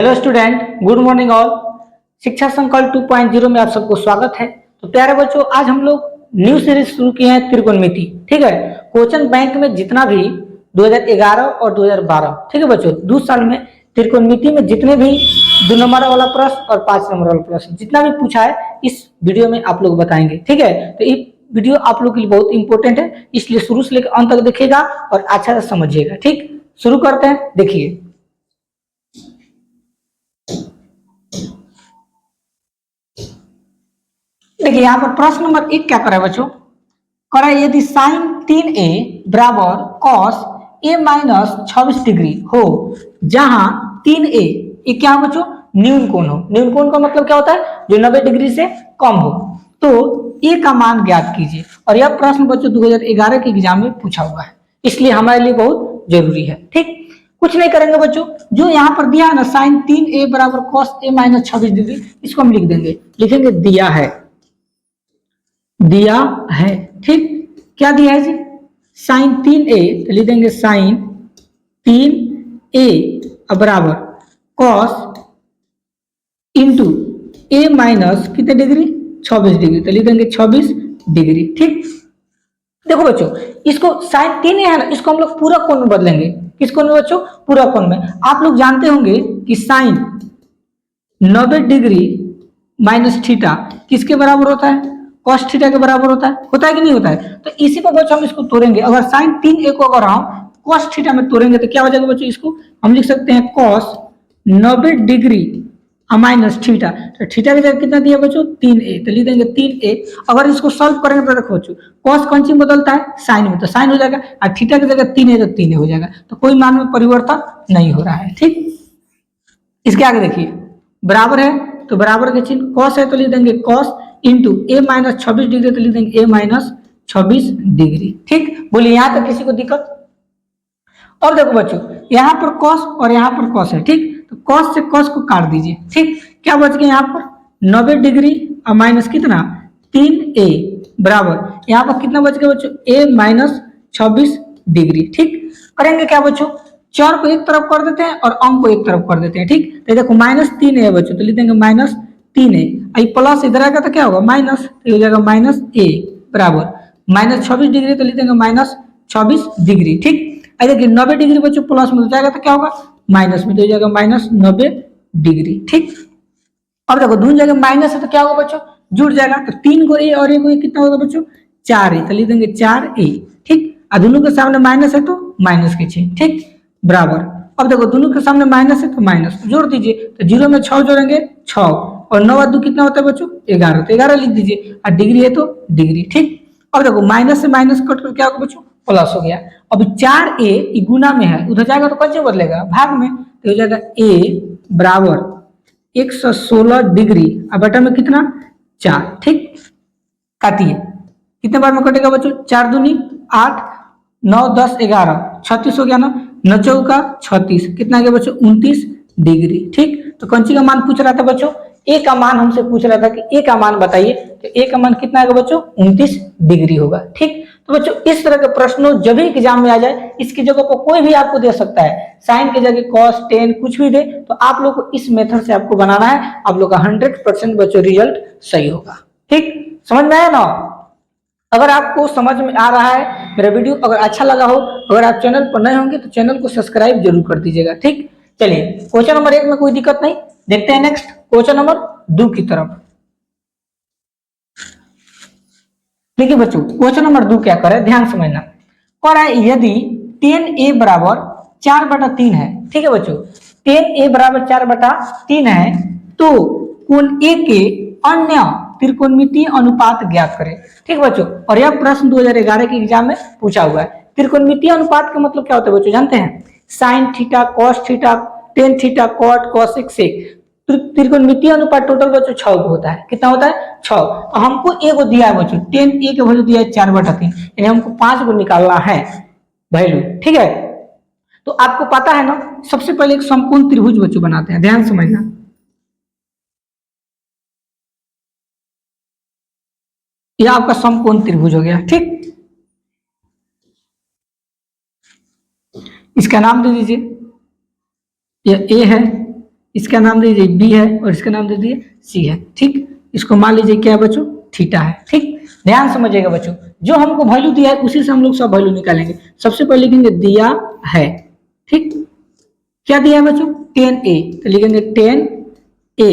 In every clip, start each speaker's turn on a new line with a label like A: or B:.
A: Hello student, good morning all. शिक्षा संकल्प 2.0 में आप सबको स्वागत है। तो प्यारे बच्चों, आज हम लोग न्यू सीरीज शुरू किए हैं त्रिकोणमिति। ठीक है, क्वेश्चन बैंक में जितना भी 2011 और 2012, ठीक है बच्चों, 2 साल में त्रिकोणमिति में जितने भी 2 नंबर वाला प्रश्न और 5 नंबर वाला प्रश्न जितना भी पूछा है इस वीडियो में आप लोग बताएंगे। ठीक है, तो ये वीडियो आप लोग के लिए बहुत इंपॉर्टेंट है, इसलिए शुरू से लेकर अंत तक देखिएगा और अच्छा से समझिएगा। ठीक, शुरू करते हैं। देखिए, यहाँ पर प्रश्न नंबर 1 क्या करे बच्चों, करा यदि साइन 3a बराबर कॉस a माइनस 26 डिग्री हो, जहां 3a ये क्या हो बच्चों, न्यून कोण हो। न्यून कोण का मतलब क्या होता है, जो 90 डिग्री से कम हो। तो a का मान ज्ञात कीजिए। और यह प्रश्न बच्चों 2011 के एग्जाम में पूछा हुआ है, इसलिए हमारे लिए बहुत जरूरी है। ठीक, कुछ नहीं करेंगे बच्चों, जो यहाँ पर दिया है ना साइन 3a बराबर कॉस a माइनस 26 डिग्री, इसको हम लिख देंगे। लिखेंगे दिया है, दिया है। ठीक, क्या दिया है जी, साइन 3a, तो लिख देंगे साइन 3a बराबर कॉस इंटू a माइनस कितने डिग्री, 26 डिग्री, तो लिख देंगे 26 डिग्री। ठीक, देखो बच्चों, इसको साइन 3a है ना, इसको हम लोग पूरा कोण में बदलेंगे। किस कोण में बच्चों, पूरा कोण में। आप लोग जानते होंगे कि साइन 90 डिग्री माइनस थीटा किसके बराबर होता है, कॉस थीटा के बराबर होता है कि नहीं होता है। तो इसी पर बच्चों हम इसको तोड़ेंगे। अगर साइन 3a को अगर हम कॉस थीटा में तोड़ेंगे तो क्या हो जाएगा बच्चों, इसको हम लिख सकते हैं कॉस 90 डिग्री माइनस थीटा। तो थीटा की जगह कितना दिया बच्चों, 3a, तो लिख देंगे 3a। अगर इसको सॉल्व करेंगे तो देखो बच्चों, कॉस कौन सी बदलता है, साइन में, तो साइन हो जाएगा। और थीटा की जगह 3a तो 3a हो जाएगा। तो कोई मान में परिवर्तन नहीं हो रहा है। ठीक, इसके आगे देखिए, बराबर है तो बराबर के चिन्ह, कॉस है तो लिख देंगे cos into a minus 26 degree, तो लिख देंगे a माइनस 26 डिग्री। ठीक, बोलिए यहां तक किसी को दिक्कत। और देखो बच्चों, यहाँ पर कॉस और यहाँ पर कॉस है। ठीक, तो कॉस से कॉस को काट दीजिए। ठीक, क्या बच गया यहाँ पर 90 डिग्री और माइनस कितना 3a बराबर यहाँ पर कितना बच गया बच्चों, a माइनस 26 डिग्री। ठीक, करेंगे क्या बच्चों, चर को एक तरफ कर देते हैं और अंक को एक तरफ कर देते हैं। ठीक, तो देखो माइनस 3a है बच्चों, तो लिख देंगे माइनस 3a, प्लस इधर आएगा तो क्या होगा माइनस, तो हो जाएगा माइनस a बराबर माइनस 26 डिग्री, तो लिख देंगे माइनस 26 डिग्री। ठीक, देखिए 90 डिग्री बच्चों प्लस में जाएगा तो क्या होगा माइनस में, तो हो जाएगा माइनस 90 डिग्री। ठीक, अब देखो दोनों जगह माइनस है तो क्या होगा बच्चों, जुड़ जाएगा। तो 3 को a और 1 को कितना होगा बच्चों, 4a, तो लिख देंगे 4a। ठीक, और दोनों के सामने माइनस है तो माइनस के 6। ठीक, बराबर, अब देखो दोनों के सामने माइनस है तो माइनस जोड़ दीजिए। तो 0 में 6 जोड़ेंगे 6, और 9 2 कितना होता है बच्चों 11, तो 11 लिख दीजिए। और डिग्री है तो डिग्री। ठीक, अब देखो माइनस से माइनस कट कर क्या होगा बच्चों, प्लस हो गया। अब 4a गुना में है, उधर जाएगा तो कैसे बदलेगा, भाग में, तो हो जाएगा a बराबर 116 डिग्री और बटा में कितना 4। ठीक, काटिए, कितने बार में कटेगा बच्चों, 4 दूनी 8, 9 10 11, 36 हो गया ना, 9 चौका 36, कितना आ गया बच्चों 29 डिग्री। ठीक, तो कौन सी का मान पूछ रहा था बच्चों, ए का मान हमसे पूछ रहा था कि ए का मान बताइए। तो ए का मान कितना आएगा बच्चों 29 डिग्री होगा। ठीक, तो बच्चों इस तरह के प्रश्नों जब भी एग्जाम में आ जाए, इसकी जगह पर कोई भी आपको दे सकता है, साइन की जगह कॉस टेन कुछ भी दे, तो आप लोग को इस मेथड से आपको बनाना है। आप लोग का 100% बच्चों रिजल्ट सही होगा। ठीक, समझ में आया ना। अगर आपको समझ में आ रहा है, मेरा वीडियो अगर अच्छा लगा हो, अगर आप चैनल पर नए होंगे तो चैनल को सब्सक्राइब जरूर कर दीजिएगा। ठीक, चलिए क्वेश्चन नंबर 1 में कोई दिक्कत नहीं, देखते हैं नेक्स्ट क्वेश्चन नंबर 2 की तरफ। देखिए बच्चों, क्वेश्चन नंबर 2 क्या करे, ध्यान समझना। और यदि 10a बराबर 4/3 है, ठीक है बच्चों, 10a बराबर 4/3 है, तो कोण a के अन्य त्रिकोणमितीय अनुपात ज्ञात करें। ठीक बच्चों, और यह प्रश्न 2011 के एग्जाम में पूछा हुआ है। त्रिकोणमितीय अनुपात का मतलब क्या होता है बच्चों, जानते हैं, sine theta cos theta tan theta cot cosec sec. त्रिकोणमितीय अनुपात टोटल बच्चों 6 को होता है। कितना होता है 6। तो हमको ए को दिया है बच्चों, 10a के वैल्यू दिया है 4/3, यानी हमको 5 को निकालना है वैल्यू। ठीक है, तो आपको पता है ना, सबसे पहले एक समकोण त्रिभुज बच्चों बनाते हैं, ध्यान समझना। यह आपका समकोण त्रिभुज हो गया। ठीक, इसका नाम दे दीजिए, यह ए है, इसका नाम दे दीजिए बी है और इसका नाम दे दीजिए सी है। ठीक, इसको मान लीजिए क्या है बच्चों, थीटा है। ठीक, ध्यान समझिएगा बच्चों, जो हमको वैल्यू दिया है उसी से हम लोग सब वैल्यू निकालेंगे। सबसे पहले लिखेंगे दिया है। ठीक, क्या दिया है बच्चों, 10a, तो लिखेंगे 10a।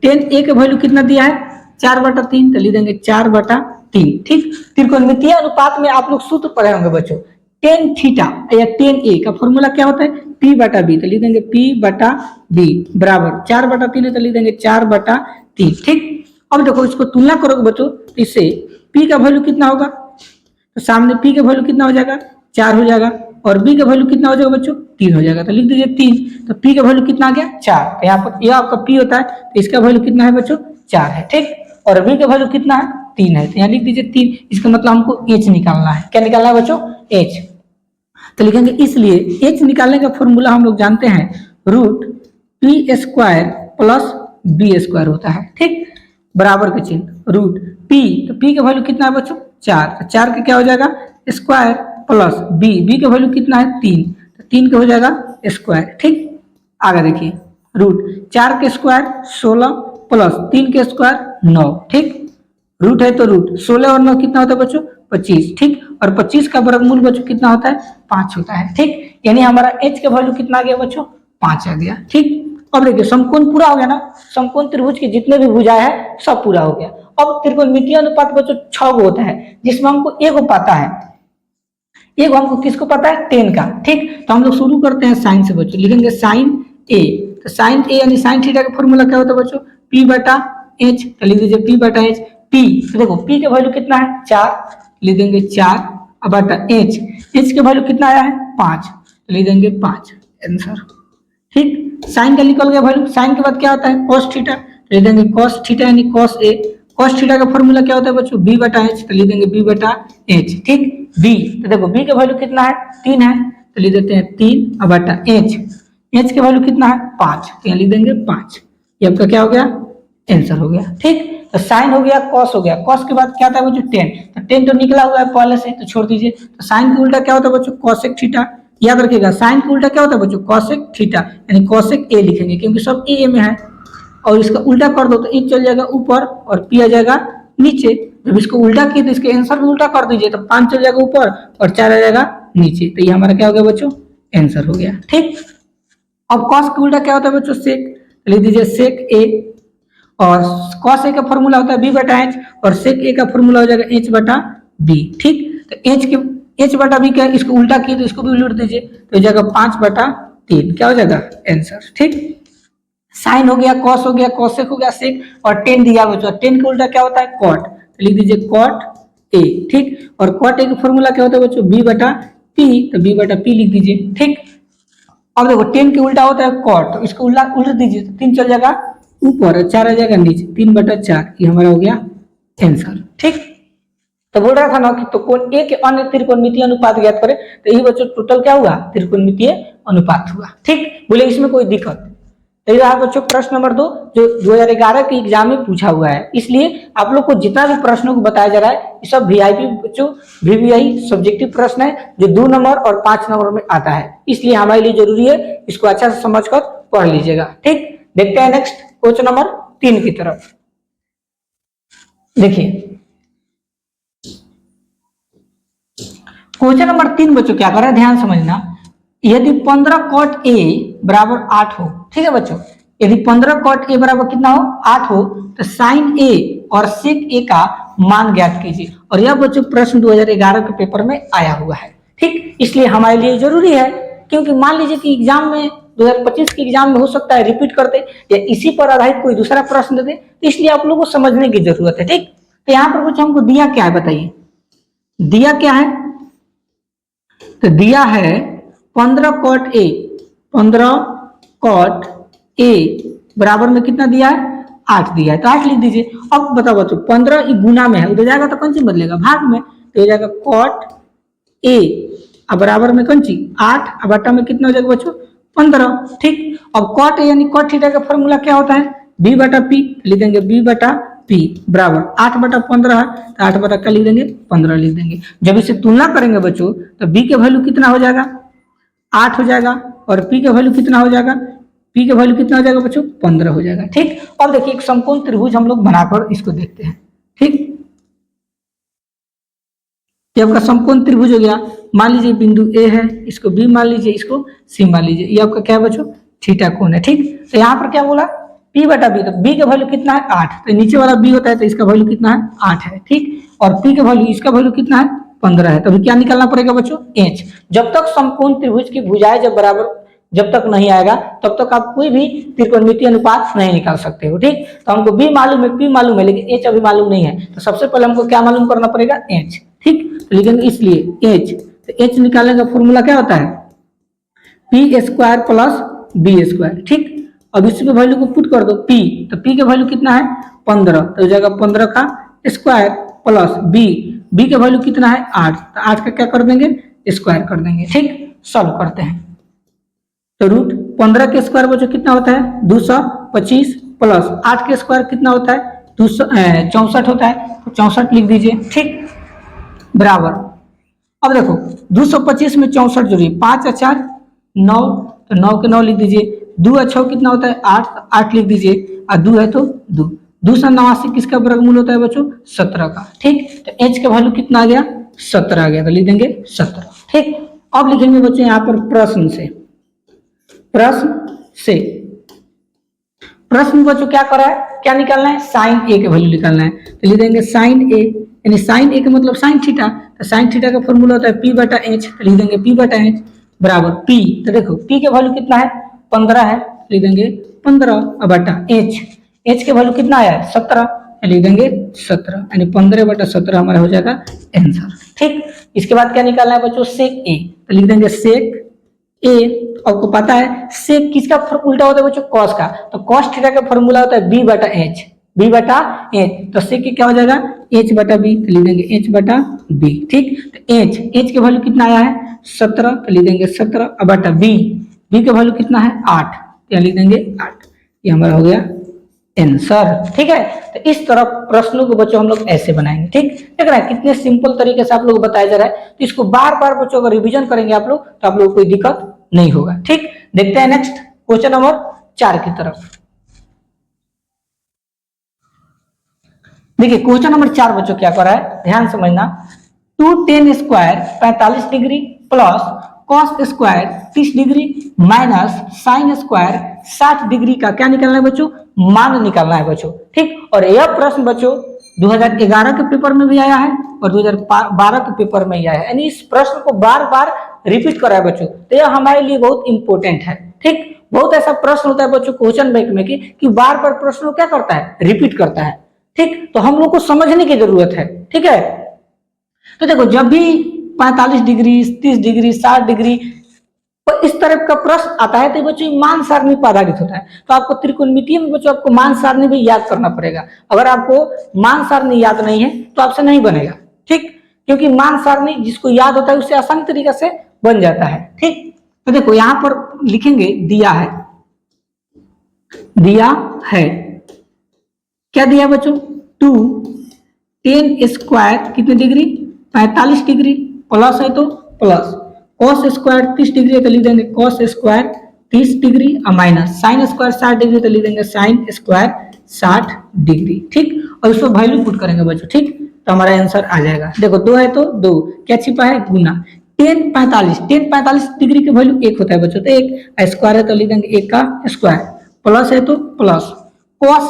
A: 10a का वैल्यू कितना दिया है, 4/3, तो लिख देंगे 4/3। ठीक, त्रिकोणमितीय अनुपात में आप लोग सूत्र पढ़े होंगे बच्चों, टेन थीटा या 10a का फॉर्मूला क्या होता है, p/b, तो लिख देंगे p/b बराबर 4/3 है, तो लिख देंगे 4/3। ठीक, अब देखो इसको तुलना करोगे बच्चों, इससे p का वैल्यू कितना होगा, तो सामने p का वैल्यू कितना हो जाएगा, 4 हो जाएगा, और b का वैल्यू कितना हो जाएगा बच्चों, 3 हो जाएगा, तो लिख दीजिए 3। तो p का वैल्यू कितना आ गया, 4। तो यहाँ पर यह आपका p होता है, तो इसका वैल्यू कितना है बच्चों, 4 है। ठीक, और b का वैल्यू कितना है, 3 है, तो यहाँ लिख दीजिए 3। इसका मतलब हमको h निकालना है। क्या निकालना है बच्चों, h। तो लिखेंगे इसलिए h निकालने का फॉर्मूला हम लोग जानते हैं, √p² प्लस b² होता है। ठीक, बराबर के चिन्ह रूट p, तो p का वैल्यू कितना है बच्चों, 4, तो 4 का क्या हो जाएगा स्क्वायर प्लस b का वैल्यू कितना है 3, तो 3 का हो जाएगा स्क्वायर। ठीक, आगे देखिए √4 के स्क्वायर 16 प्लस 3 के स्क्वायर 9। ठीक, रूट है तो रूट 16 और 9 कितना होता है बच्चों, 25। ठीक, और 25 का वर्गमूल बच्चों कितना होता है, 5 होता है। ठीक, यानी हमारा h का वैल्यू कितना आ गया बच्चों, 5 आ गया। ठीक, अब देखिए समकोण पूरा हो गया ना, समकोण त्रिभुज के जितने भी भुजाएं हैं सब पूरा हो गया। अब त्रिकोणमितीय अनुपात बच्चों 6 गो होता है, जिसमें हमको एक पता है, एक हमको किसको पता है, 10 का। ठीक, तो हम लोग शुरू करते हैं साइन से बच्चों, लिखेंगे साइन a। तो साइन a यानी साइन थीटा का फॉर्मूला क्या होता है बच्चों, p/h, तो लिख दीजिए p/h। p, तो देखो p का वैल्यू कितना है 4, लिख देंगे 4/h। h का वैल्यू कितना आया है 5, तो लिख देंगे 5 आंसर। ठीक, साइन का निकल गया वैल्यू, साइन के बाद क्या होता है cos थीटा, तो लिख देंगे cos थीटा यानी cos a। cos थीटा का फॉर्मूला क्या होता है बच्चों, b/h, तो लिख देंगे b/h। ठीक, b, तो देखो b का वैल्यू कितना है 3 है, तो लिख देते हैं 3/h। h का वैल्यू कितना है 5, तो यहाँ लिख देंगे 5। ये आपका क्या हो गया, आंसर हो गया। ठीक, तो साइन हो गया, cos हो गया, cos के बाद क्या था बच्चों 10, तो 10 तो निकला हुआ है पहले से, तो छोड़ दीजिए। तो साइन का उल्टा क्या होता है बच्चों, cosec थीटा। याद रखिएगा साइन का उल्टा क्या होता है बच्चों, cosec थीटा, यानी cosec a लिखेंगे क्योंकि सब a में है, और इसका उल्टा कर दो तो e चल जाएगा ऊपर और p आ जाएगा नीचे। जब इसको उल्टा किए तो इसके आंसर भी उल्टा कर दीजिए, तो 5 चल जाएगा ऊपर और 4 आ जाएगा नीचे, तो ये हमारा क्या हो गया बच्चों, आंसर हो गया। ठीक, अब cos का उल्टा क्या होता है बच्चों, sec, लिख दीजिए sec a, और cos a का फॉर्मूला होता है b/h, और sec a का फॉर्मूला हो जाएगा h/b। ठीक, तो h/b क्या है, इसको उल्टा किए तो इसको भी उलट दीजिए, तो हो जाएगा 5/3, क्या हो जाएगा आंसर। ठीक, साइन हो गया, cos हो गया, cosec हो गया, sec, और 10 दिया बच्चों, 10 का उल्टा क्या होता है cot, तो लिख दीजिए cot a। ठीक, और cot a का फॉर्मूला क्या होता है बच्चों, b/p, तो b/p लिख दीजिए। ठीक, अब देखो 10 के उल्टा होता है cot, तो इसको उल्टा दीजिए तो 3 चल जाएगा ऊपर और 4 आ जाएगा नीचे, 3/4, ये हमारा हो गया आंसर। ठीक, तो बोल रहा था ना कि तो कोण ए के अन्य त्रिकोणमितीय अनुपात ज्ञात करें, तो यही बच्चों टोटल क्या हुआ, त्रिकोणमितीय अनुपात हुआ। ठीक, बोले इसमें कोई दिक्कत, तो ये रहा बच्चों प्रश्न नंबर 2 जो 2011 के एग्जाम में पूछा हुआ है। इसलिए आप लोग को जितना भी प्रश्नों को बताया जा रहा है ये सब वीआईपी बच्चों, वीवीआई सब्जेक्टिव प्रश्न है जो 2 नंबर और 5 नंबर में आता है, इसलिए हमारे लिए जरूरी है इसको अच्छा से समझकर पढ़ लीजिएगा। ठीक, देखते हैं नेक्स्ट क्वेश्चन नंबर 3 की तरफ। देखिए क्वेश्चन नंबर 3 बच्चों क्या कर रहा है, ध्यान समझना। यदि 15 cot a बराबर 8 हो, ठीक है बच्चों, यदि 15 cot a बराबर कितना हो 8 हो, तो sin a और sec a का मान ज्ञात कीजिए। और यह बच्चों प्रश्न 2011 के पेपर में आया हुआ है। ठीक, इसलिए हमारे लिए जरूरी है, क्योंकि मान लीजिए कि एग्जाम में 2025 के एग्जाम में हो सकता है रिपीट करते या इसी पर आधारित कोई दूसरा प्रश्न देते, तो इसलिए आप लोगों को समझने की जरूरत है। ठीक, तो यहाँ पर बच्चों हमको दिया क्या है बताइए, दिया क्या है, तो दिया है 15 cot a, 15 cot a बराबर में कितना दिया है 8 दिया है, तो 8 लिख दीजिए। अब बताओ बच्चों 15 गुना में है, उधर जाएगा तो कौन सी बदलेगा, भाग में, तो हो जाएगा cot a अब बराबर में कौन सी 8, अब बटा में कितना हो जाएगा बच्चों 15। ठीक, अब cot a यानी cot थीटा का फॉर्मूला क्या होता है b/p, लिख देंगे b/p बराबर 8/15 है, तो 8 का लिख देंगे 15 लिख देंगे। जब इसे तुलना करेंगे बच्चों तो b के वैल्यू कितना हो जाएगा 8 हो जाएगा, और p का वैल्यू कितना हो जाएगा पी का वैल्यू कितना हो जाएगा बच्चों 15 हो जाएगा। ठीक, अब देखिए एक समकोण त्रिभुज हम लोग बनाकर इसको देखते हैं। ठीक, ये आपका समकोण त्रिभुज हो गया। मान लीजिए बिंदु ए है, इसको बी मान लीजिए, इसको सी मान लीजिए, ये आपका क्या है बच्चों थीटा कोण है। ठीक, तो यहाँ पर क्या बोला P बटा बी, तो बी का वैल्यू कितना है 8, तो नीचे वाला बी होता है तो इसका वैल्यू कितना है 8 है। ठीक, और P का वैल्यू, इसका वैल्यू कितना है 15 है, तो अभी क्या निकालना पड़ेगा बच्चों h। जब तक समकोण त्रिभुज की भुजाएं जब बराबर जब तक नहीं आएगा तब तक आप कोई भी त्रिकोणमितीय अनुपात नहीं निकाल सकते हो। ठीक, तो हमको बी मालूम है, पी मालूम है, लेकिन एच अभी मालूम नहीं है, तो सबसे पहले हमको क्या मालूम करना पड़ेगा एच। ठीक, तो लिखेंगे इसलिए एच, तो एच निकालने का फॉर्मूला क्या होता है P square plus B square. ठीक, अब इसके वैल्यू को पुट कर दो पी, तो पी का वैल्यू कितना है 15, तो हो जाएगा 15 का स्क्वायर प्लस बी, बी का वैल्यू कितना है 8, तो 8 का क्या कर देंगे स्क्वायर कर देंगे। ठीक, सॉल्व करते हैं, तो रूट 15 के स्क्वायर बच्चों कितना होता है 225 प्लस 8 के स्क्वायर कितना होता है 264 होता है, तो 64 लिख दीजिए। ठीक, बराबर, अब देखो 225 में 64 जोड़िए, 5 और 4 9, तो 9 के 9 लिख दीजिए, 2 और 6 कितना होता है 8, 8 लिख दीजिए, और 2 है तो 2, 289 किसका वर्गमूल होता है बच्चों 17 का। ठीक, तो h का वैल्यू कितना आ गया 17 आ गया, तो लिख देंगे 17। ठीक, अब लिखेंगे बच्चों यहाँ पर प्रश्न से, प्रश्न बच्चों क्या कर रहा है, क्या निकालना है साइन ए का वैल्यू निकालना है, तो लिख देंगे साइन ए, यानी साइन ए का मतलब साइन थीटा, तो साइन थीटा का फॉर्मूला होता है पी बटा एच, तो लिख देंगे पी बटा एच बराबर पी, तो देखो पी के वैल्यू कितना है 15 है, लिख देंगे 15 बटा एच, एच के वैल्यू कितना आया है 17, लिख देंगे 17, यानी 15 बटा 17 हमारा हो जाएगा आंसर। ठीक, इसके बाद क्या निकालना है बच्चों सेक ए, तो लिख देंगे सेक ए, आपको पता है सेक किसका उल्टा होता है बच्चों कॉस का, तो कॉस थीटा का फॉर्मूला होता है बी बटा एच, बी बटा एच, तो सेक क्या हो जाएगा एच बटा बी, तो लिख देंगे एच बटा बी। ठीक, तो एच के वैल्यू कितना आया है 17, तो लिख देंगे 17 बटा बी, बी का वैल्यू कितना है 8, तो लिख देंगे 8, ये हमारा हो गया आंसर। ठीक है, तो इस तरह प्रश्नों को बच्चों हम लोग ऐसे बनाएंगे। ठीक, देख रहे हैं कितने सिंपल तरीके से आप लोग बताया जा रहा है, तो इसको बार बार बच्चों अगर रिवीजन करेंगे आप लोग तो आप लोग को कोई दिक्कत नहीं होगा। ठीक, देखते हैं नेक्स्ट क्वेश्चन नंबर 4 की तरफ। देखिए क्वेश्चन नंबर 4 बच्चों क्या कर रहा है, ध्यान समझना, 2 tan square 45 degree plus cos square 30 degree minus sine square 60 degree का क्या निकालना है बच्चों मान निकालना है बच्चों। ठीक, और यह प्रश्न बच्चों 2011 के पेपर में भी आया है और 2012 के पेपर में ही आया है, यानी इस प्रश्न को बार बार रिपीट करा है बच्चों, तो यह हमारे लिए बहुत इंपॉर्टेंट है। ठीक, बहुत ऐसा प्रश्न होता है बच्चों क्वेश्चन बैंक में कि बार बार प्रश्न क्या करता है रिपीट करता है। ठीक, तो हम लोग को समझने की जरूरत है। ठीक है, तो देखो जब भी 45 डिग्री 30 डिग्री 60 डिग्री तो इस तरह का प्रश्न आता है तो बच्चों मान सारणी पर आधारित होता है, तो आपको त्रिकोणमितीय में बच्चों आपको मान सारणी भी याद करना पड़ेगा। अगर आपको मान सारणी याद नहीं है तो आपसे नहीं बनेगा। ठीक, क्योंकि मान सारणी जिसको याद होता है उससे आसान तरीके से बन जाता है। ठीक, तो देखो यहाँ पर लिखेंगे दिया है क्या दिया बच्चों 2 tan स्क्वायर कितने डिग्री 45 डिग्री प्लस है तो प्लस cos स्क्वायर 30 डिग्री है तो लिख देंगे cos स्क्वायर 30 डिग्री और माइनस साइन स्क्वायर 60 डिग्री तो लिख देंगे साइन स्क्वायर 60 डिग्री। ठीक, और उसको वैल्यू पुट करेंगे बच्चों। ठीक, तो हमारा आंसर आ जाएगा। देखो 2 है तो 2 क्या छिपा है गुना, tan 45 डिग्री के वैल्यू 1 होता है बच्चों, तो 1 स्क्वायर है तो लिख देंगे 1 का स्क्वायर, प्लस है तो प्लस cos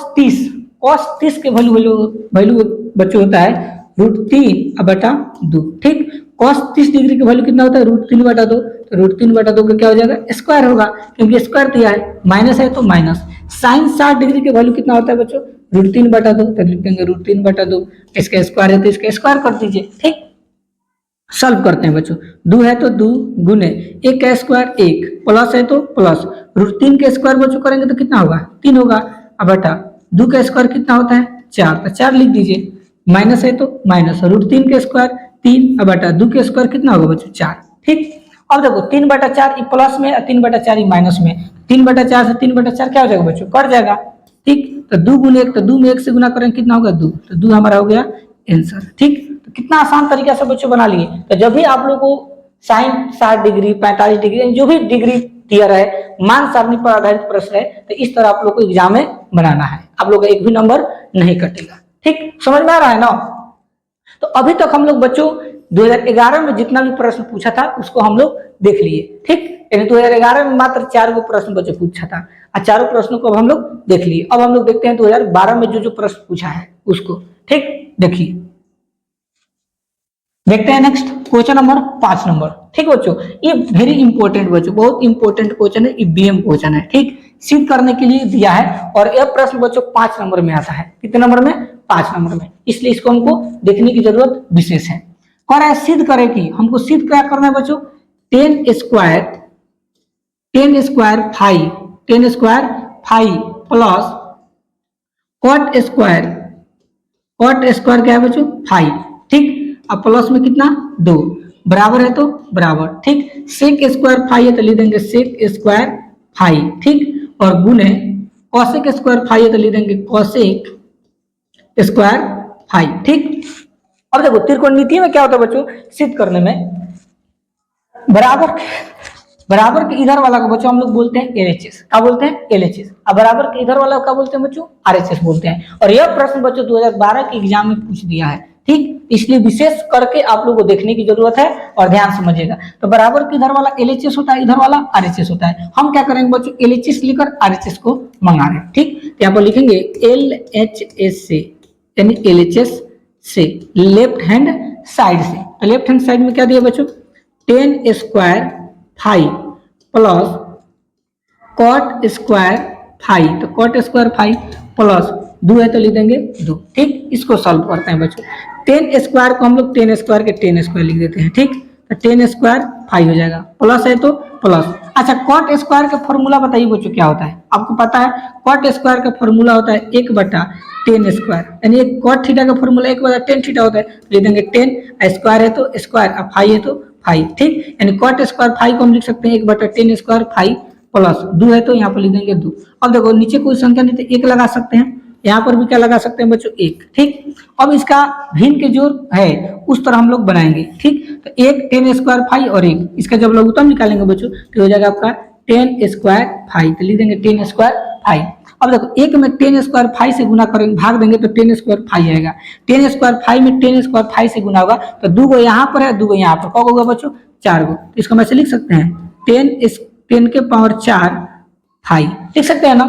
A: 30 के वैल्यू बच्चों होता है √3/2। ठीक, cos 30 डिग्री का वैल्यू कितना होता है √3/2, तो √3/2 का क्या हो जाएगा स्क्वायर होगा, क्योंकि स्क्वायर दिया है, माइनस है तो माइनस। साइन 60 डिग्री के वैल्यू कितना होता है बच्चों √3/2, तो लिख देंगे √3/2, इसका स्क्वायर है तो इसका स्क्वायर कर दीजिए। ठीक, सॉल्व करते हैं बच्चों, 2 है तो 2 गुने 1 का स्क्वायर 1 प्लस है तो प्लस √3 के स्क्वायर बच्चों करेंगे तो कितना होगा 3 होगा, अब बटा 2 का स्क्वायर कितना होता है 4, तो 4 लिख दीजिए, माइनस है तो माइनस √3 के स्क्वायर 3 अब बटा 2 के स्क्वायर कितना होगा बच्चों 4। ठीक, अब देखो 3/4 प्लस में और 3/4 माइनस में, 3/4 से 3/4 क्या हो जाएगा बच्चों कट जाएगा। ठीक, तो 2 गुने 1 तो 2 में 1 से गुना करेंगे कितना होगा 2, तो 2 हमारा हो गया आंसर। ठीक, तो कितना आसान तरीका से बच्चों बना लिए। तो जब भी आप लोग को साइन 60 डिग्री 45 डिग्री जो भी डिग्री क्लियर है, मान सारणी पर आधारित प्रश्न है, तो इस तरह आप लोग को एग्जाम में बनाना है, आप लोग का एक भी नंबर नहीं कटेगा। ठीक, समझ में आ रहा है ना? तो अभी तक हम लोग बच्चों 2011 में जितना भी प्रश्न पूछा था उसको हम लोग देख लिए। ठीक, यानी 2011 में मात्र 4 गो प्रश्न बच्चों पूछा था, और चारों प्रश्नों को अब हम लोग देख लिए। अब हम लोग देखते हैं 2012 में जो जो प्रश्न पूछा है उसको। ठीक, देखिए, देखते हैं नेक्स्ट क्वेश्चन नंबर 5 नंबर। ठीक बच्चों, ये वेरी इंपॉर्टेंट बच्चों, बहुत इंपॉर्टेंट क्वेश्चन है, ईवीएम क्वेश्चन है। ठीक, सिद्ध करने के लिए दिया है, और यह प्रश्न बच्चों 5 नंबर में आता है। कितने नंबर में? 5 नंबर में, इसलिए इसको हमको देखने की जरूरत विशेष है। कह रहा है सिद्ध करें कि, हमको सिद्ध क्या करना है बच्चों? 10 स्क्वायर 5 प्लस कॉट स्क्वायर क्या है बच्चों? 5। ठीक, अब प्लस में कितना? 2 बराबर है, तो बराबर। ठीक, सेक स्क्वायर 5 है तो लिख देंगे सेक स्क्वायर 5। ठीक, और गुने कॉसेक स्क्वायर 5 है तो लिख देंगे कॉसेक स्क्वायर 5। ठीक, अब देखो त्रिकोणमितीय में क्या होता है बच्चों, सिद्ध करने में बराबर के इधर वाला को बच्चों हम लोग बोलते हैं एलएचएस। क्या बोलते हैं? एलएचएस। अब बराबर के इधर वाला को क्या बोलते हैं बच्चों? आरएचएस बोलते हैं। और यह प्रश्न बच्चों 2012 के एग्जाम में पूछ दिया है। ठीक, इसलिए विशेष करके आप लोगों को देखने की जरूरत है और ध्यान समझिएगा। तो बराबर के इधर वाला एलएचएस होता है, इधर वाला आरएचएस होता है। हम क्या करेंगे बच्चों? एलएचएस लिखकर आरएचएस को मंगा रहे हैं। ठीक, तो यहाँ पर लिखेंगे एलएचएस से, यानी एलएचएस से लेफ्ट हैंड साइड से। तो लेफ्ट हैंड साइड में क्या दिया बच्चों? 10 स्क्वायर 5 प्लस कॉट स्क्वायर 5। तो कॉट स्क्वायर 5 प्लस 2 है तो लिख देंगे 2। ठीक, इसको सॉल्व करते हैं बच्चों। 10 स्क्वायर को हम लोग 10 स्क्वायर के 10 स्क्वायर लिख देते हैं। ठीक, तो 10 स्क्वायर 5 हो जाएगा, प्लस है तो प्लस। अच्छा, कॉट स्क्वायर का फॉर्मूला बताइए बच्चों क्या होता है? आपको पता है कॉट स्क्वायर का फॉर्मूला होता है 1/10 स्क्वायर, यानी एक कॉट थीटा का फॉर्मूला 1/10 थीटा होता है। लिख देंगे 10, स्क्वायर है तो स्क्वायर, अब 5 है तो 5। ठीक, यानी कॉट स्क्वायर 5 को हम लिख सकते हैं 1/10 स्क्वायर 5 प्लस 2 है तो यहाँ पर लिख देंगे 2। अब देखो नीचे कोई संख्या नहीं तो 1 लगा सकते हैं, यहाँ पर भी क्या लगा सकते हैं बच्चों? 1। ठीक, अब इसका भिन्न के जोड़ है उस तरह हम लोग बनाएंगे। ठीक, तो 1 10 स्क्वायर 5 और 1, इसका जब लघुत्तम निकालेंगे बच्चों तो हो जाएगा आपका 10 स्क्वायर 5। तो लिख देंगे 10 स्क्वायर 5। अब देखो 1 में 10 स्क्वायर 5 से गुना करेंगे, भाग देंगे तो 10 स्क्वायर 5 आएगा। 10 स्क्वायर 5 में 10 स्क्वायर 5 से गुना होगा तो 2 गो यहाँ पर है, 2 गो यहाँ पर, कब होगा बच्चों? 4 गो। इसको हम ऐसे लिख सकते हैं 10 के पावर 4 5 लिख सकते हैं ना?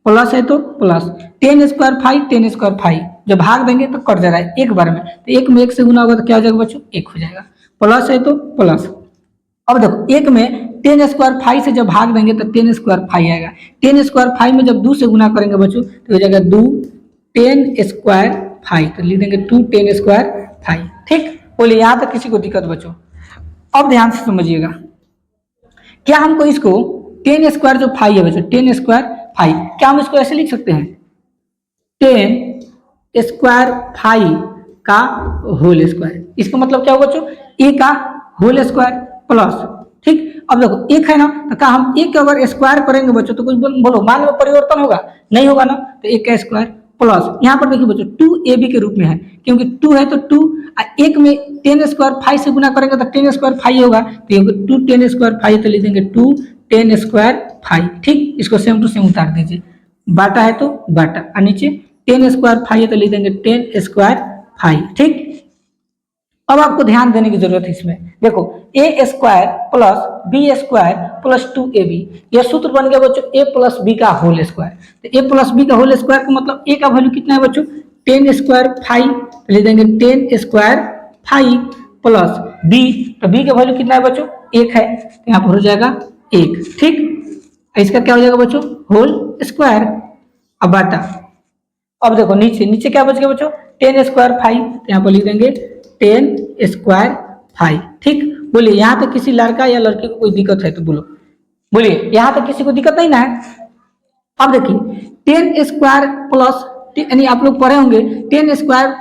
A: प्लस है तो प्लस 10 स्क्वायर 5 10 स्क्वायर 5, जब भाग देंगे तो कट जाएगा एक बार में, तो 1 में 1 से गुना होगा तो क्या हो जाएगा बच्चों? 1 हो जाएगा। प्लस है तो प्लस। अब देखो 1 में 10 स्क्वायर 5 से जब भाग देंगे तो 10 स्क्वायर 5 आएगा। 10 स्क्वायर 5 में जब 2 से गुना करेंगे बच्चों तो हो जाएगा 2 10 स्क्वायर 5, तो लिख देंगे 2 10 स्क्वायर 5। ठीक, बोलिए यहाँ तक किसी को दिक्कत बच्चों? अब ध्यान से समझिएगा, क्या हमको इसको 10 स्क्वायर जो 5 है बच्चों 10 स्क्वायर 5, क्या हम इसको ऐसे लिख सकते हैं 10 स्क्वायर 5 का होल स्क्वायर? इसका मतलब क्या होगा बच्चों? ए का होल स्क्वायर प्लस। ठीक, अब देखो 1 है ना, तो क्या हम 1 अगर स्क्वायर करेंगे बच्चों तो कुछ बोलो मान में परिवर्तन होगा? नहीं होगा ना, तो 1 का स्क्वायर प्लस। यहाँ पर देखिए बच्चों 2ab के रूप में है, क्योंकि 2 है तो 2, 1 में 10 स्क्वायर 5 से गुना करेंगे तो 10 स्क्वायर 5 होगा, तो 2 10 स्क्वायर 5 तो लिख देंगे 2 10 स्क्वायर 5। ठीक, इसको सेम टू सेम उतार दीजिए, बाटा है तो बाटा, और नीचे 10 स्क्वायर 5 है तो लिख देंगे 10 स्क्वायर 5। ठीक, अब आपको ध्यान देने की जरूरत है इसमें। देखो A square plus B square plus 2ab, यह सूत्र बन गया बच्चों a प्लस बी का होल स्क्वायर। तो a प्लस बी का होल स्क्वायर का मतलब a का वैल्यू कितना है बच्चों? 10 स्क्वायर 5, तो लिख देंगे 10 स्क्वायर 5 प्लस b, तो b का वैल्यू कितना है बच्चों? 1 है, तो यहाँ पर हो जाएगा 1। ठीक, इसका क्या हो जाएगा बच्चों? Whole square. अब बाटा, अब देखो नीचे क्या बच गया बच्चों? 10 स्क्वायर 5, तो यहाँ पर लिख देंगे 10 स्क्वायर 5। ठीक, बोलिए यहाँ तक किसी लड़का या लड़की को कोई दिक्कत है तो बोलो, बोलिए यहाँ तक किसी को दिक्कत नहीं ना है? अब देखिए 10 स्क्वायर प्लस, यानी आप लोग पढ़े होंगे 10 स्क्वायर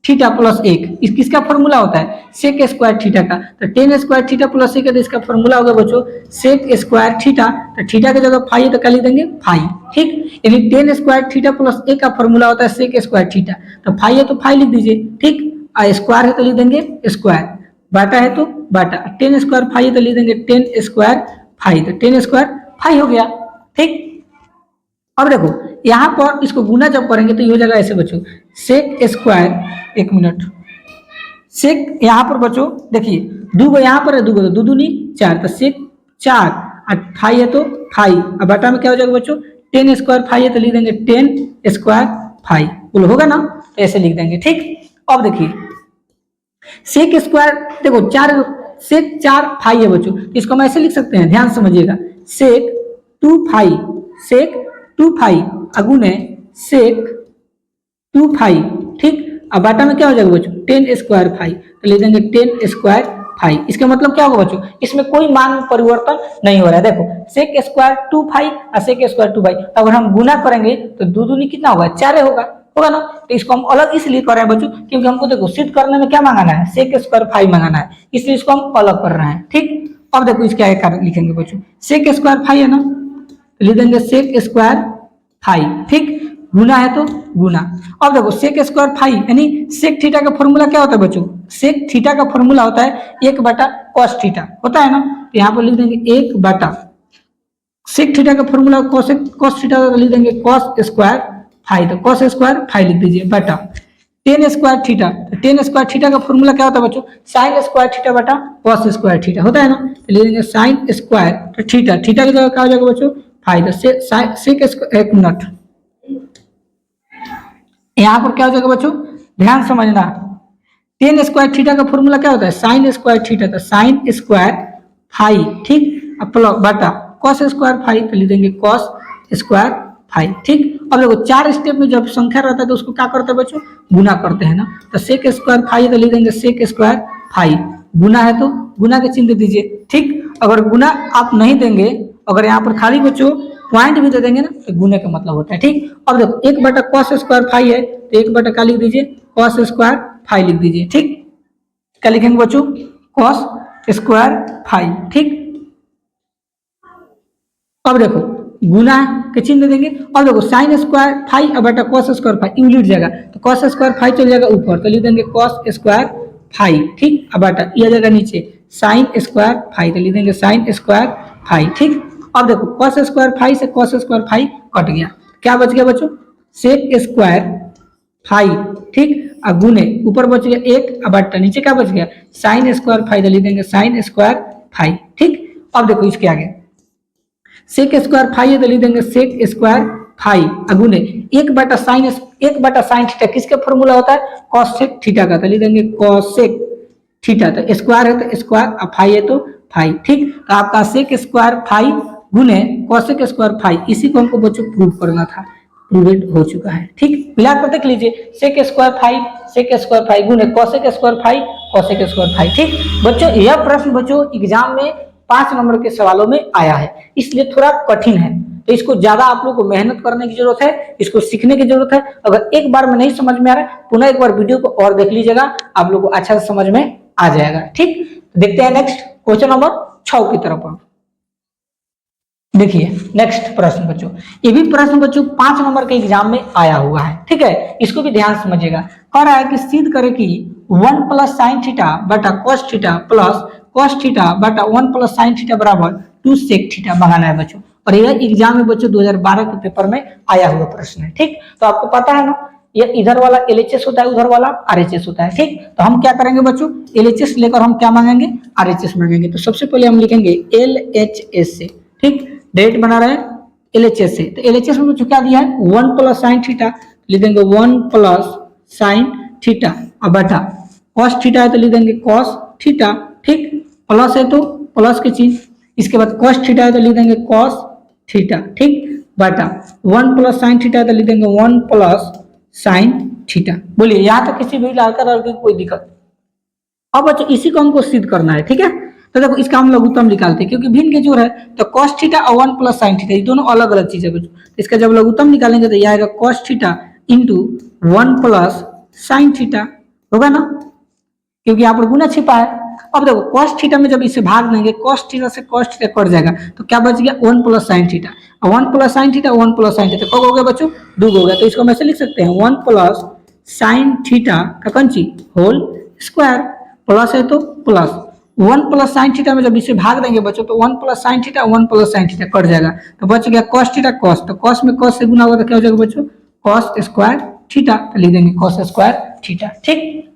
A: थीटा प्लस 1, किसका फॉर्मूला होता है? सेक स्क्वायर थीटा का। तो 10 स्क्वायर थीटा प्लस 1 है तो इसका फॉर्मूला होगा बच्चों सेक स्क्वायर थीटा, तो थीटा की जगह 5 है तो क्या लिख देंगे 5। ठीक, यानी 10 स्क्वायर थीटा प्लस 1 का फॉर्मूला होता है सेक स्क्वायर थीटा, तो 5 है तो 5 लिख दीजिए। ठीक, स्क्वायर है तो लिख देंगे स्क्वायर, बाटा है तो बाटा, 10 स्क्वायर 5 है तो लिख देंगे 10 स्क्वायर फाइव, तो 10 स्क्वायर 5 हो गया। ठीक, अब देखो यहाँ पर इसको गुना जब करेंगे तो ये हो जाएगा ऐसे बच्चों, सेक स्क्वायर, एक मिनट, सेक यहाँ पर बच्चों देखिए दो गो यहाँ पर है, दो गो, दो दूनी 4, तो सेक 4 और 5 है तो 5, अब बटा में क्या हो जाएगा बच्चों, 10 स्क्वायर 5 है तो लिख देंगे 10 स्क्वायर 5, बोलो होगा ना, तो ऐसे लिख देंगे। ठीक, अब देखिए सेक स्क्वायर देखो 4, सेक 4 5 है बच्चों, इसको हम ऐसे लिख सकते हैं, ध्यान समझिएगा, सेक 2 5, सेक 2 5 अगुने सेक 2 5। ठीक, अब बाटा में क्या हो जाएगा बच्चों, 10 स्क्वायर 5, तो ले देंगे 10 स्क्वायर 5। इसका मतलब क्या होगा बच्चों, इसमें कोई मान में परिवर्तन नहीं हो रहा है। देखो सेक स्क्वायर 2 5 और सेक स्क्वायर 2 5, अगर हम गुना करेंगे तो दो दूनी कितना होगा, 4 होगा ना। तो इसको हम अलग इसलिए कर रहे हैं बच्चों क्योंकि हमको देखो सिद्ध करने में क्या मंगाना है, सेक स्क्वायर 5 मंगाना है, इसलिए इसको हम अलग कर रहे हैं। ठीक, अब देखो इसके आगे कारण लिखेंगे बच्चों, सेक स्क्वायर 5 है ना, तो लिख देंगे सेक स्क्वायर 5। ठीक, गुना है तो गुना। अब देखो सेक स्क्वायर 5 यानी सेक थीटा का फॉर्मूला क्या होता है बच्चों, सेक थीटा का फॉर्मूला होता है 1 बटा कॉस थीटा, होता है ना, तो यहाँ पर लिख देंगे 1 बटा सेक थीटा का फॉर्मूला कॉस थीटा का लिख देंगे कॉस स्क्वायर 5, तो कॉस स्क्वायर 5 लिख दीजिए बटा 10 स्क्वायर थीटा, तो 10 स्क्वायर थीटा का फॉर्मूला क्या होता है बच्चों, साइन स्क्वायर थीटा बटा कॉस स्क्वायर थीटा, होता है ना, तो लिख देंगे साइन स्क्वायर, तो थीटा की जगह क्या हो जाएगा बच्चों 5, तो सेक स्क्वायर, एक मिनट, यहाँ पर क्या हो जाएगा बच्चों, ध्यान समझना, 10 स्क्वायर थीटा का फॉर्मूला क्या होता है, साइन स्क्वायर थीटा, तो साइन स्क्वायर 5। ठीक, अब प्लस बटा कॉस स्क्वायर 5, तो लिख देंगे कॉस स्क्वायर 5। ठीक, अब देखो 4 स्टेप में जब संख्या रहता है तो उसको क्या करते हैं बच्चों, गुना करते हैं ना, तो सेक स्क्वायर 5 तो लिख देंगे सेक स्क्वायर 5, गुना है तो गुना के चिन्ह दीजिए। ठीक, अगर गुना आप नहीं देंगे, अगर यहाँ पर खाली बच्चों पॉइंट भी दे देंगे ना तो गुने का मतलब होता है। ठीक, अब देखो 1 बटा कॉस स्क्वायर 5 है तो 1 बटा क्या लिख दीजिए, कॉस स्क्वायर 5 लिख दीजिए। ठीक, क्या लिखेंगे बच्चों, कॉस स्क्वायर 5। ठीक, अब देखो गुना के चिन्ह देंगे, अब देखो साइन स्क्वायर 5 बटा कॉस स्क्वायर 5 उलट जाएगा, तो कॉस स्क्वायर 5 चल जाएगा ऊपर, तो लिख देंगे कॉस स्क्वायर 5। ठीक, अब बटा ये जाएगा नीचे साइन स्क्वायर 5, तो लिख देंगे साइन स्क्वायर 5। ठीक, अब देखो कॉस स्क्वायर 5 से कॉस स्क्वायर 5 कट गया, क्या बच गया बच्चों, सेक स्क्वायर 5। ठीक, अब गुने ऊपर बच गया 1 बटा नीचे क्या बच गया, साइन स्क्वायर 5, तो लिख देंगे साइन स्क्वायर 5। ठीक, अब देखो इसके आगे सेक स्क्वायर 5 है तो लिख देंगे सेक स्क्वायर 5 अगुने 1 बटा साइन थीटा, किसके फॉर्मूला होता है, कॉसेक थीटा का, तो लिख देंगे कॉसेक थीटा, तो स्क्वायर है तो स्क्वायर, अब 5 है तो 5। ठीक, तो आपका सेक स्क्वायर 5 गुने कॉसेक स्क्वायर 5, इसी को हमको बच्चों प्रूव करना था, प्रूवेड हो चुका है। ठीक, मिलाकर देख लीजिए, सेक स्क्वायर 5 गुने कॉसेक स्क्वायर 5 कॉसेक स्क्वायर 5। ठीक बच्चों, यह प्रश्न बच्चों एग्जाम में 5 नंबर के सवालों में आया है, इसलिए थोड़ा कठिन है, तो इसको ज्यादा आप लोग को मेहनत करने की जरूरत है, इसको सीखने की जरूरत है। अगर एक बार में नहीं समझ में आ रहा है, पुनः एक बार वीडियो को और देख लीजिएगा, आप लोग को अच्छा से समझ में आ जाएगा। ठीक, देखते हैं नेक्स्ट क्वेश्चन नंबर 6 की तरफ। देखिए नेक्स्ट प्रश्न बच्चों, ये भी प्रश्न बच्चों 5 नंबर के एग्जाम में आया हुआ है। ठीक है, इसको भी ध्यान समझिएगा, कह रहा है कि सिद्ध करें कि 1 प्लस साइन थीटा बटा cos theta plus cos theta बटा 1 प्लस साइन थीटा बराबर 2 सेक थीटा मंगाना है बच्चों, और यह एग्जाम में बच्चों 2012 के पेपर में आया हुआ प्रश्न है। ठीक, तो आपको पता है ना, ये इधर वाला LHS होता है, उधर वाला RHS होता है। ठीक, तो हम क्या करेंगे बच्चों, LHS लेकर हम क्या मांगेंगे, RHS मांगेंगे। तो सबसे पहले हम लिखेंगे LHS से। ठीक, डेट बना रहे हैं LHS से, तो LHS में बच्चों क्या दिया है, 1 प्लस साइन थीटा, लिख देंगे 1 प्लस साइन थीटा, अब बटा कॉस थीटा है तो लिख देंगे कॉस थीटा। ठीक, प्लस है तो प्लस के चिन्ह, इसके बाद कॉस थीटा है तो लिख देंगे कॉस थीटा। ठीक, बटा 1 प्लस साइन थीटा है तो लिख देंगे 1 प्लस साइन थीटा। बोलिए यहाँ तक किसी भी लाकर कोई दिक्कत। अब बच्चों इसी को हमको सिद्ध करना है। ठीक है, तो देखो इसका हम लघुत्तम निकालते हैं, क्योंकि भिन्न के जोड़ है, तो कॉस थीटा और 1 प्लस साइन थीटा ये दोनों अलग अलग चीज है बच्चों। इसका जब लघुत्तम निकालेंगे तो यह आएगा cos theta into 1 plus sine theta, होगा ना, क्योंकि यहाँ पर गुना छिपा है। अब देखो कॉस थीटा में जब इसे भाग देंगे, कॉस थीटा से कॉस थीटा कट जाएगा, तो क्या बच गया 1 plus sine theta, 1 plus sine theta 1 plus sine theta कब हो गया बच्चों, 2 हो गया। तो इसको हम ऐसे लिख सकते हैं 1 प्लस साइन थीटा का कंची होल स्क्वायर, प्लस है तो plus one plus sine theta में जब इसे भाग देंगे बच्चों तो one plus sine theta cut जाएगा, तो बच गया कॉस थीटा कॉस, तो कॉस में कॉस से गुना होगा तो क्या हो जाएगा बच्चों कॉस स्क्वायर थीटा, तो लिख देंगे कॉस स्क्वायर थीटा। ठीक,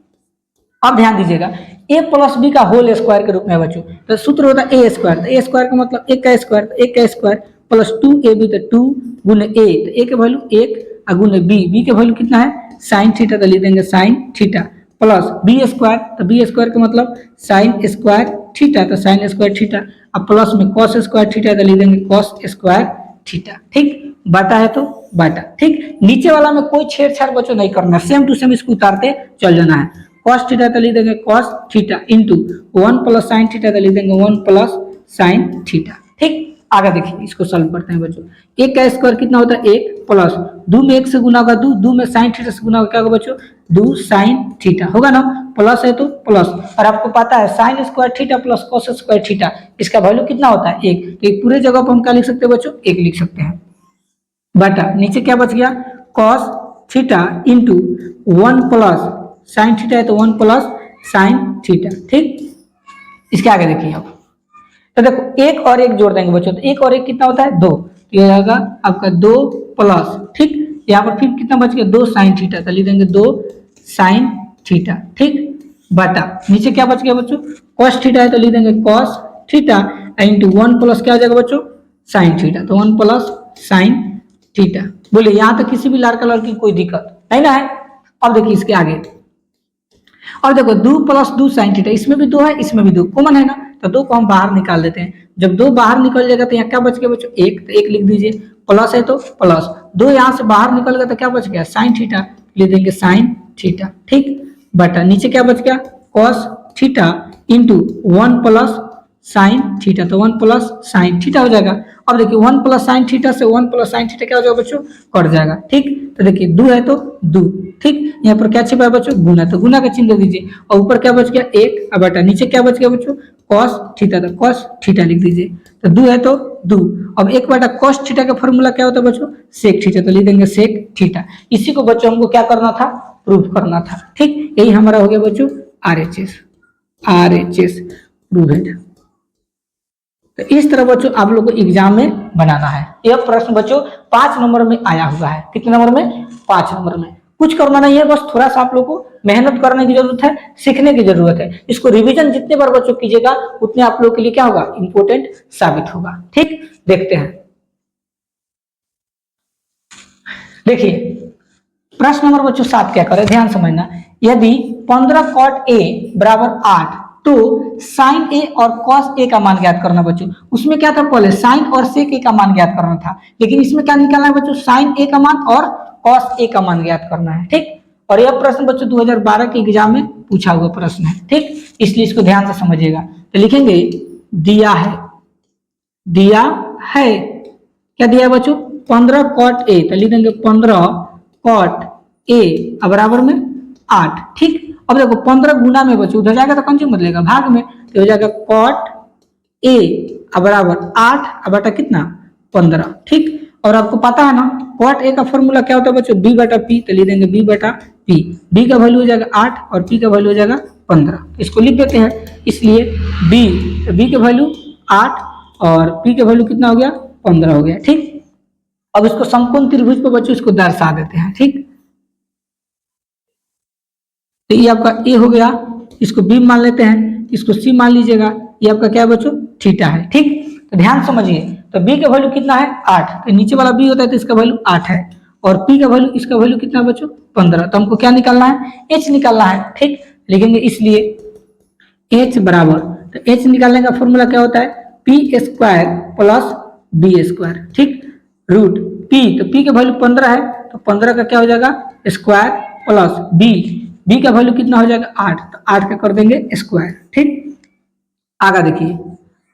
A: अब ध्यान दीजिएगा a प्लस बी का होल स्क्वायर के रूप में है बच्चों, तो सूत्र होता है ए स्क्वायर, तो ए स्क्वायर का मतलब एक का स्क्वायर, तो एक का स्क्वायर प्लस 2ab, तो 2 गुने a, तो a के वैल्यू 1 और गुने b के वैल्यू कितना है साइन थीटा, तो लिख देंगे sine theta, plus B square, तो बी स्क्वायर का मतलब साइन स्क्वायर थीटा, तो साइन स्क्वायर थीटा, अब प्लस में कॉस स्क्वायर थीटा, तो लिख देंगे कॉस स्क्वायर थीटा। ठीक, बाटा है तो बाटा। ठीक, नीचे वाला में कोई छेड़छाड़ बच्चों नहीं करना, सेम टू सेम इसको उतारते चल जाना है। कॉस थीटा तो लिख देंगे cos theta into 1 plus sine theta, तो लिख देंगे 1 प्लस साइन थीटा। ठीक, आगे देखिए इसको सॉल्व करते हैं बच्चों। एक का स्क्वायर कितना होता है 1 प्लस 2 में 1 से गुना होगा 2 में साइन थीटा से गुना होगा क्या होगा बच्चों 2 साइन थीटा होगा ना, प्लस है तो प्लस, और आपको पता है sign square theta plus cos square theta इसका वैल्यू कितना होता है 1, तो एक पूरे जगह पर हम क्या लिख सकते हैं बच्चों 1 लिख सकते हैं, बटा नीचे क्या बच गया cos theta into 1 plus sine theta है तो 1 प्लस साइन थीटा। ठीक, इसके आगे देखिए अब, तो देखो एक और एक जोड़ देंगे बच्चों, तो एक और एक कितना होता है 2, तो ये आएगा आपका 2 प्लस, ठीक, यहाँ पर फिर कितना बच गया 2 साइन थीटा, तो लिख देंगे 2 साइन थीटा। ठीक, बटा नीचे क्या बच गया बच्चों कॉस थीटा है तो लिख देंगे कॉस थीटा इंटू 1 प्लस क्या हो जाएगा बच्चों साइन थीटा, तो 1 प्लस साइन थीटा। बोले यहाँ तक किसी भी लड़का लड़की कोई दिक्कत नहीं ना है। अब देखिए इसके आगे, और देखो 2 प्लस 2 साइन थीटा, इसमें भी 2 है इसमें भी 2 कॉमन है ना, तो 2 को हम बाहर निकाल देते हैं, जब 2 बाहर निकल जाएगा तो यहाँ क्या बच गया बच्चों 1, तो 1 लिख दीजिए, प्लस है तो प्लस, 2 यहाँ से बाहर निकल गया तो क्या बच गया साइन थीटा, लिख देंगे साइन थीटा। ठीक, बटा नीचे क्या बच गया cos theta into 1 plus sine theta, तो 1 प्लस साइन थीटा हो जाएगा। अब देखिए 1 प्लस साइन थीटा से 1 प्लस साइन थीटा क्या हो जाएगा बच्चों कट जाएगा। ठीक, तो देखिए 2 है तो 2, ठीक, यहाँ पर क्या छिपा है बच्चों गुना, तो गुना का चिन्ह दीजिए, और ऊपर क्या बच गया 1, अब बटा नीचे क्या बच गया बच्चों कॉस थीटा, तो कॉस थीटा लिख दीजिए, तो 2 है तो 2, अब 1 बटा कॉस थीटा का फॉर्मूला क्या होता है बच्चों सेक थीटा, तो लिख देंगे सेक थीटा। इसी को बच्चों हमको क्या करना था प्रूफ करना था। ठीक, यही हमारा हो गया बच्चों RHS प्रूव्ड। तो इस तरह बच्चों आप लोग को एग्जाम में बनाना है। यह प्रश्न बच्चों 5 नंबर में आया हुआ है, कितने नंबर में 5 नंबर में। कुछ करना नहीं है, बस थोड़ा सा आप लोग को मेहनत करने की जरूरत है, सीखने की जरूरत है। इसको रिवीजन जितने बार बच्चों कीजिएगा उतने आप लोग के लिए क्या होगा इंपोर्टेंट साबित होगा। ठीक, देखते हैं, देखिए प्रश्न नंबर बच्चों 7 क्या करे ध्यान समझना। यदि 15 cot a बराबर 8 तो साइन ए और कॉस ए का मान ज्ञात करना बच्चों। उसमें क्या था पहले साइन और सेक ए का मान ज्ञात करना था, लेकिन इसमें क्या निकालना है बच्चों साइन ए का मान और कॉस ए का मान ज्ञात करना है। ठीक, और यह प्रश्न बच्चों 2012 के एग्जाम में पूछा हुआ प्रश्न है। ठीक, इसलिए इसको ध्यान से समझिएगा। तो लिखेंगे दिया है क्या दिया है बच्चों 15 cot a, तो लिख देंगे 15 cot a बराबर में 8। ठीक, अब देखो 15 गुना में बच्चों उधर जाएगा तो कौन चीज बदलेगा भाग में, तो हो जाएगा cot a बराबर 8 बटा कितना 15। ठीक, और आपको पता है ना cot a का फॉर्मूला क्या होता है बच्चों b बटा p, तो लिख देंगे b बटा p, b का वैल्यू हो जाएगा 8 और p का वैल्यू हो जाएगा 15। इसको लिख देते हैं, इसलिए b का वैल्यू 8 और p का वैल्यू कितना हो गया 15 हो गया। ठीक, अब इसको समकोण त्रिभुज पर बच्चों इसको दर्शा देते हैं। ठीक, तो ये आपका ए हो गया, इसको बी मान लेते हैं, इसको सी मान लीजिएगा, ये आपका क्या है बच्चों थीटा है। ठीक, तो ध्यान समझिए, तो बी का वैल्यू कितना है 8, तो नीचे वाला बी होता है तो इसका वैल्यू 8 है, और पी का वैल्यू इसका वैल्यू कितना है बच्चों 15, तो हमको क्या निकालना है एच निकालना है। ठीक, लिखेंगे इसलिए एच बराबर, तो एच निकालने का फॉर्मूला क्या होता है P square plus B square. ठीक, रूट पी, तो पी का वैल्यू 15 है तो 15 का क्या हो जाएगा स्क्वायर प्लस बी का वैल्यू कितना हो जाएगा 8, तो 8 का कर देंगे स्क्वायर। ठीक, आगे देखिए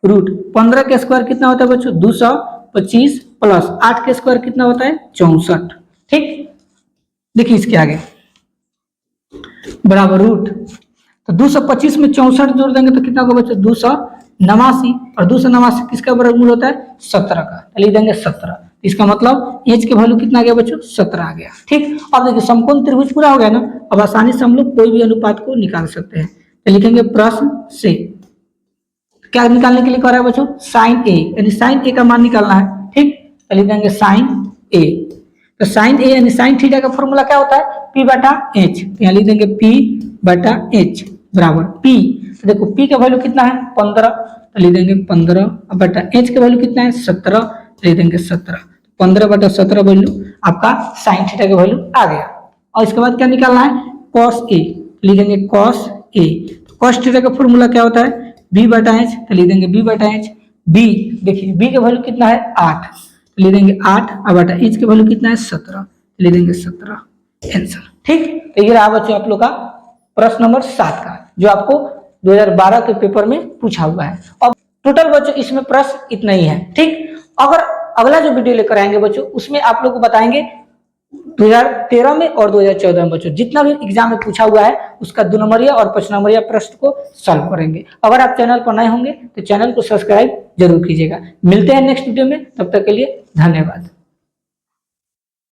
A: रूट 15 के स्क्वायर कितना होता है बच्चों 225 प्लस 8 के स्क्वायर कितना होता है 64। ठीक, देखिए इसके आगे बराबर रूट, तो 225 में 64 जोड़ देंगे तो कितना होगा बच्चों 289, और 289 किसका वर्गमूल होता है 17 का, तो लिख देंगे 17। इसका मतलब एच के वैल्यू कितना आ गया बच्चों 17 आ गया। ठीक, अब देखिए समकोण त्रिभुज पूरा हो गया ना, अब आसानी से हम लोग कोई भी अनुपात को निकाल सकते हैं। तो लिखेंगे प्रश्न से क्या निकालने के लिए कह रहा है बच्चों, साइन ए, यानी साइन ए का मान निकालना है। ठीक, तो लिख देंगे साइन ए। तो साइन ए यानी साइन थीटा का फॉर्मूला क्या होता है, पी बटा एच। यहाँ लिख देंगे पी बटा एच बराबर पी। तो देखो पी का वैल्यू कितना है 15, तो लिख देंगे 15 बटा एच का वैल्यू कितना है 17, लिख देंगे 17। 15 बटा 17 वैल्यू आपका साइन थीटा का वैल्यू आ गया। और इसके बाद क्या निकालना है, कॉस ए, लिखेंगे कॉस ए। कॉस थीटा का फॉर्मूला क्या होता है, बी बटा एच, तो लिख देंगे बी बटा एच। बी देखिए बी का वैल्यू कितना है 8, तो लिख देंगे 8 और बटा एच का वैल्यू कितना है 17, तो लिख देंगे 17 आंसर। ठीक, तो ये रहा बच्चों आप लोग का प्रश्न नंबर 7 का, जो आपको 2012 के पेपर में पूछा हुआ है। अब टोटल बच्चों इसमें प्रश्न इतना ही है। ठीक, अगर अगला जो वीडियो लेकर आएंगे बच्चों उसमें आप लोग को बताएंगे 2013 में और 2014 में बच्चों जितना भी एग्जाम में पूछा हुआ है उसका 2 नंबरिया और 5 नंबरिया प्रश्न को सॉल्व करेंगे। अगर आप चैनल पर नए होंगे तो चैनल को सब्सक्राइब जरूर कीजिएगा। मिलते हैं नेक्स्ट वीडियो में, तब तक के लिए धन्यवाद।